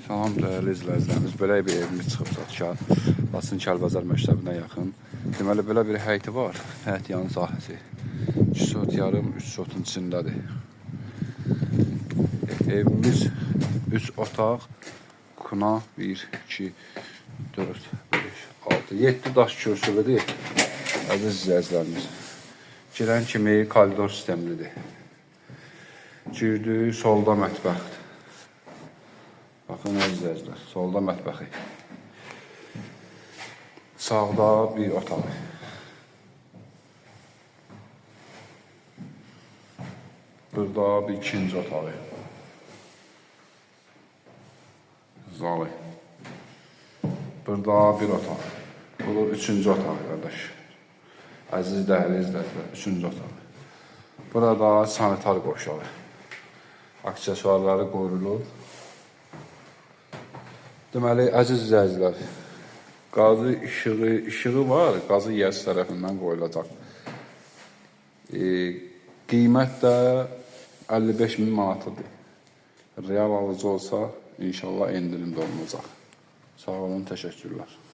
Salam dəyərli izləyicilərimiz, belə bir evimiz çıxıb satışa. Laçın Kəlbazar məktəbinə yaxın. Deməli, belə bir həyəti var, həyət yanı sahəsi. 2 sot yarım, 3 sotun içindədir. Evimiz 3 otaq, kuna 1, 2, 4, 5, 6, 7 daş kürsülüdür. Əziz izləyicilərimiz. Girən kimi koridor sistemlidir. Girdi, solda mətbəxdir. Baxın əzizlər, solda mətbəxi. Sağda bir otaq. Burada bir ikinci otağı. Zalı. Burada bir otaq. Bu üçüncü otaq qardaş. Əziz dəyərli izləyicilər, üçüncü otaq. Burada sanitar qoşağı. Aksesuarları qorulur. Deməli, əziz izləyicilər, qazı işığı var, qazı YES tərəfindən qoyulacaq. Qiymət də 55.000 manatıdır. Real alıcı olsa, inşallah endirimdə olunacaq. Sağ olun, təşəkkürlər.